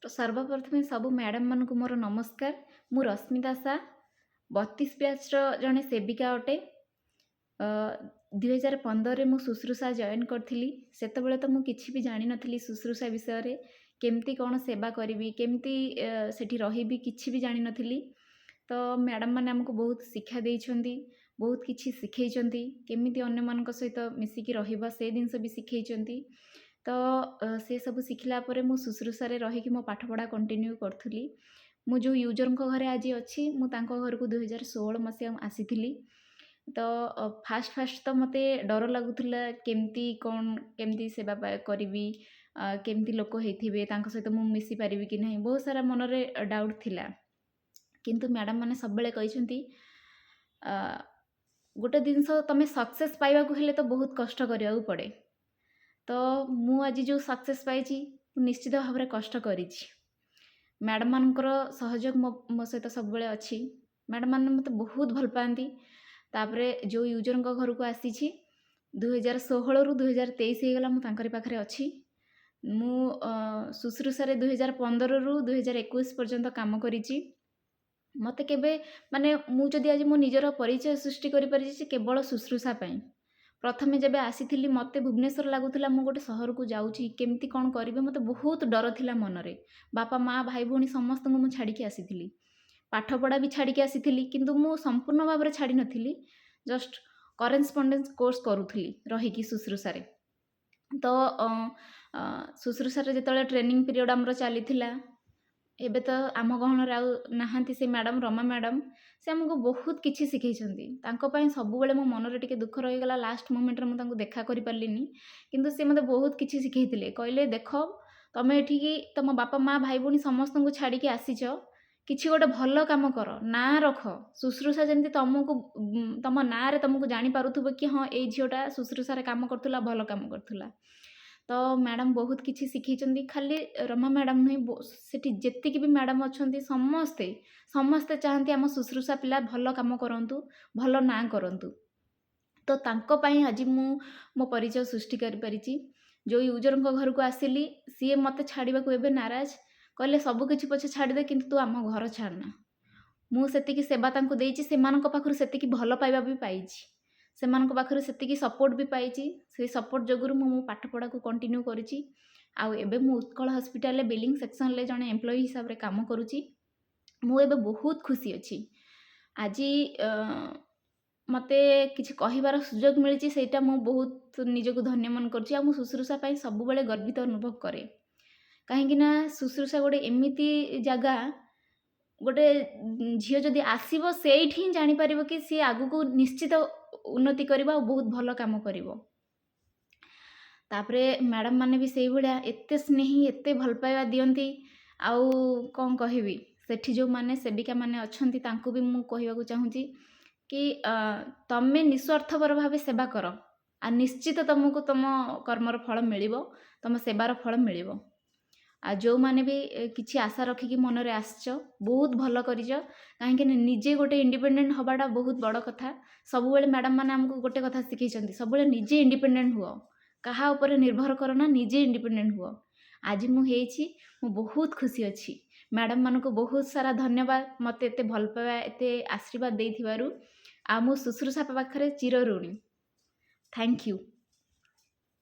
तो सर्वप्रथमे सबु मैडम मानक मोर नमस्कार। मु रश्मिता सा 32 बैच जड़े सेविका अटे। 2015 मु शुश्रूषा जॉइन करी। से तो मुझे किसी भी जानी नी शुश्रूषा विषय रे केमती कौन सेवा करी केमती सेठी रही किसी भी जानी नी। तो मैडम मैंने आमको बहुत शिक्षा देइछंती, बहुत किछि शिखैछंती, केमिति अन्य मानक सहित मिसिकी रहिबा से जिनस भी शिखैछंती। तो से सब शिखला परे मु शुश्रूषा रे रही मो पाठपढ़ा कंटिन्यू करूली। मु जो यूजर घरे आज अच्छी मु घर को 2016 मसीहा आसी। तो फास्ट फास्ट तो मते डर लगुला केमती कौन केमती सेवा करी केमती लोक होइथिबे तांको सहित मु मिसी पारिबी कि नहीं, बहुत सारा मनरे डाउट थिला। किंतु मैडम माने सब बेले कहिसंती गोटे जिनस तमे सक्सेस पाइबा को हेले तो बहुत कष्ट करिया पड़े। तो मु आज जो सक्सेस पाइछि निश्चित भाव में कष्ट करिछि। मैडम मानकर सहयोग मो सहित सब बेले अच्छी। मैडम मान मते बहुत भल पाती। तापरे जो यूजर घर को आसी 2016 रु 2023 होगला मु तांकरी पाखरे अच्छी। मु शुश्रूषा 2015 रु 2021 पर्यंत काम करिछि। मते केबे माने मु जदि आज मो निजर परिचय सृष्टि करि परिछि केवल शुश्रूषा पई। प्रथमे जब आसी मते भुवनेश्वर लगुला मु गोटे सहर को जाऊँगी केमती कौन करी मते बहुत डर थिला मनरे। बापा माँ भाई भौणी समस्त मु छाड़ी आसी। पाठपढ़ा भी छाड़ी आसी किंतु मु संपूर्ण भाव में छाड़ी नथिली। जस्ट करेस्पॉन्डेंस कोर्स करूथली रहीकि शुश्रूषा रे। तो शुश्रूषा रे जेतले ट्रेनिंग पीरियड हमरो चली एबे तो आम गहन आउ नाहांती से मैडम रमा मैडम से आमको बहुत किछि शिखैछंती। तांको पई सब बेले मो मन रे टिके दुख रही गला। लास्ट मोमेंट रे मु तांको देखा करि पारलिनी किंतु से मते बहुत किछि शिखैथिले। कहले देख तमे एठिकी तम बापा माँ भाई भौणी समस्त को छाड़ी के आसीछ, किछि गोटे भल काम कर ना रख। शुश्रूषा जमती तुमको तम ना रे तुमको जानी पारुथबो कि हाँ ए झीटा शुश्रूषा रे काम करथुला, भल काम करथुला। तो मैडम बहुत किछि शिखैछंती। खाली रमा मैडम नहीं सेठी जेतिकी भी मैडम अच्छंती समस्ते समस्ते चाहती आम शुश्रूषा पिला भल काम करंतु, भल ना करंतु। तो तांको पई आज मो परिचय सृष्टि करि परिछि। जो यूजर घर को आसिली सी मते छाड़ीबा को एबे नाराज। कहले सब किछि पछे छाड़ी दे किंतु तू आम घर छाड़ना। मु सेतिकी सेवा तांको देइछि, सेमानक पाखरु सेतिकी भल पाइबा भी पाइछि, सेमानक पाखरु सेतिकी सपोर्ट भी पाइछि। से सपोर्ट जगुरु मु पाठपढ़ा को कंटिन्यू करिछि। आउ एबे मु उत्कल हॉस्पिटल ले बिलिंग सेक्शन ले जने एम्प्लॉई हिसाब रे काम करुछि। मु एबे बहुत खुशी अछि। आज मते किछि कहिबार सुजोग मिलिछि सेटा मु बहुत निजको धन्य मन करछि। आ मु शुश्रूषा पई सब बेले गर्वित अनुभव करे। काहेकि ना शुश्रूषा गोटे एमिति जगह गोटे झील जदि आसब से जानी पारिबो कि सी आगु को निश्चित उन्नति करिबा और बहुत भल काम करिबो। तापरे मैडम माने भी सही भलिया एते स्नेही एते भल पाइबा दियंती। आउ कौन कहबी सेठी जो माने सेविका माने अछंती तांको भी मु कहिबा चाहूँगी कि तमे निस्वार्थपर भाव सेवा कर आ निश्चित तुमको तुम कर्मर फल मिलिबो, तुम सेवार फल मिलिबो। आ जो माने भी किछि आशा रखिकी मन रे आसछ बहुत भल करिछ। काहेकि निजे गोटे इंडिपेंडेंट हबाटा बहुत बड़ कथा। सब बेले मैडम माने हमको गोटे कथा शिखैछंती, सब बेले निजे इंडिपेंडेंट हुओ, कहा ऊपर निर्भर करना, निजे इंडिपेंडेंट हुओ। आज मु हेछि मु बहुत खुशी अछि। मैडम मानको बहुत सारा धन्यवाद मते एते भल पाइबा एते आशीर्वाद देइथिबारु। आ मु शुश्रूषा पाखरे चिर ऋणी। Thank you.